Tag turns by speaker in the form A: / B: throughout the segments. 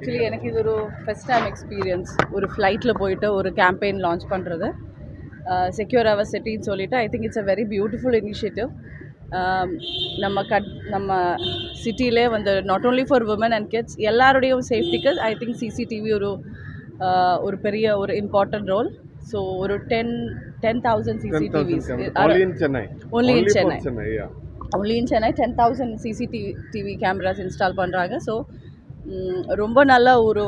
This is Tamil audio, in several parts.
A: ஆக்சுவலி எனக்கு இது ஒரு ஃபஸ்ட் டைம் எக்ஸ்பீரியன்ஸ். ஒரு ஃப்ளைட்டில் போயிட்டு ஒரு கேம்பெயின் லான்ச் பண்ணுறது, செக்யூர் அவர் சிட்டின்னு சொல்லிட்டு. I think it's a very beautiful initiative. நம்ம சிட்டிலே வந்து not only for women and kids எல்லாருடையும் சேஃப்டிக்கு ஐ திங்க் சிசிடிவி ஒரு பெரிய ஒரு இம்பார்ட்டன்ட் ரோல். ஸோ ஒரு 10,000 CCTVs
B: only in Chennai.
A: Only in Chennai.
B: Yeah.
A: Only in Chennai 10,000 CCTV cameras install பண்ணுறாங்க. ஸோ ரொம்ப நல்ல ஒரு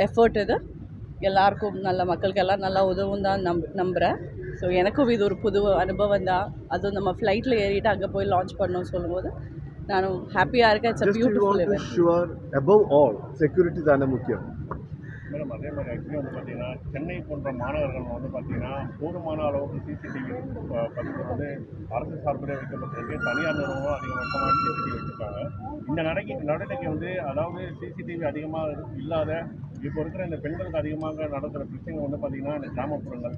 A: எஃபர்ட் இது. எல்லாருக்கும் நல்ல மக்களுக்கெல்லாம் நல்லா உதவும் தான் நம்புகிறேன். ஸோ எனக்கும் இது ஒரு புது அனுபவம் தான். அதுவும் நம்ம ஃப்ளைட்டில் ஏறிட்டு அங்கே போய் லான்ச் பண்ணோம்னு சொல்லும்போது நானும் ஹாப்பியாக இருக்கேன். It's a beautiful event.
B: Sure above all security தானே முக்கியம்
C: மேடம். அதே மாதிரி ஆக்சுவலி வந்து பார்த்தீங்கன்னா சென்னை போன்ற மாநகரங்கள் வந்து பார்த்தீங்கன்னா போதுமான அளவுக்கு சிசிடிவி பதிவு வந்து அரசு சார்பில் வைக்கப்பட்டிருக்கு. தனியார் நிறுவனம் அதிகபட்சமாக சிசிடிவி வச்சுருக்காங்க. இந்த நடவடிக்கை வந்து அதாவது சிசிடிவி அதிகமாக இல்லாத இப்போ இருக்கிற இந்த பெண்களுக்கு அதிகமாக நடக்கிற பிரச்சனை வந்து பார்த்தீங்கன்னா இந்த கிராமப்புறங்கள்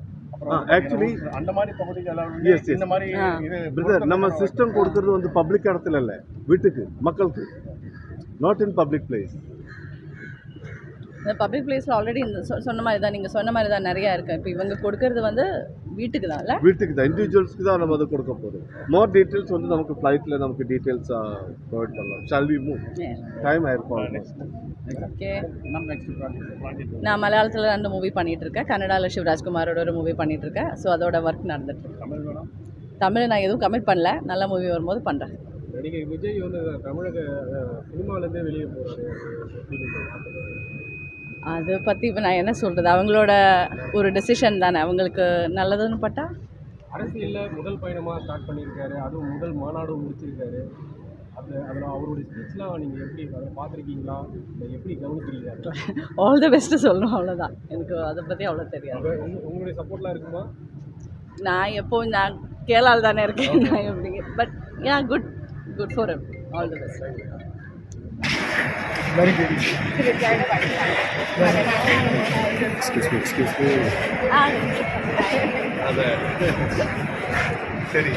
B: ஆக்சுவலி
C: அந்த மாதிரி பகுதிகள் இந்த மாதிரி
B: பிரதர் நம்ம சிஸ்டம் கொடுக்கறது வந்து பப்ளிக் இடத்துல இல்லை, வீட்டுக்கு மக்களுக்கு, நாட் இன் பப்ளிக் பிளேஸ்.
A: இந்த பப்ளிக் பிளேஸில் ஆல்ரெடி இந்த சொன்ன மாதிரி தான், நீங்கள் சொன்ன மாதிரி தான் நிறையா இருக்குது. இப்போ இவங்க கொடுக்கறது வந்து வீட்டுக்கு தான் இல்லை,
B: வீட்டுக்கு தான், இண்டிவிஜுவல்ஸ்க்கு தான் நம்ம அதை கொடுக்க போகிறோம். மோர் டீட்டெயில்ஸ் வந்து நமக்கு ஃப்ளைட்டில் நமக்கு டீட்டெயில்ஸ் ப்ரொவைட் பண்ணலாம். Shall we move? டைம் ஆயிருக்கும்.
A: ஓகே, நான் மலையாளத்தில் 2 மூவி பண்ணிகிட்ருக்கேன், கன்னடாவில் சிவராஜ்குமாரோட ஒரு மூவி பண்ணிகிட்ருக்கேன். ஸோ அதோட ஒர்க் நடந்துட்டுருக்கு. தமிழ் நான் எதுவும் கமிட் பண்ணல, நல்ல மூவி வரும்போது பண்ணுறேன்.
D: நடிகை விஜய் வந்து தமிழக சினிமாவிலேருந்தே வெளியே போகிறாரு.
A: அதை பற்றி இப்போ நான் என்ன சொல்கிறது, அவங்களோட ஒரு டெசிஷன் தானே. அவங்களுக்கு நல்லதுன்னு பட்டா.
D: அரசியலில் முதல் பயணமாக ஸ்டார்ட் பண்ணியிருக்காரு, அதுவும் முதல் மாநாடும் முடிச்சிருக்காரு. அதில் அவருடைய ஸ்பீச்லாம் நீங்கள் எப்படி பார்த்துருக்கீங்களா, இல்லை எப்படி கவனிக்கிறீங்க?
A: ஆல் த பெஸ்ட்டு சொல்லணும், அவ்வளோதான். எனக்கு அதை பற்றி அவ்வளோ தெரியாது.
D: உங்களுடைய சப்போர்ட்லாம் இருக்குமா?
A: நான் கேரளாவில் தானே இருக்கேன். நான் எப்படி, but yeah good for him. All the best.
D: Very good.
B: Excuse me. சரி.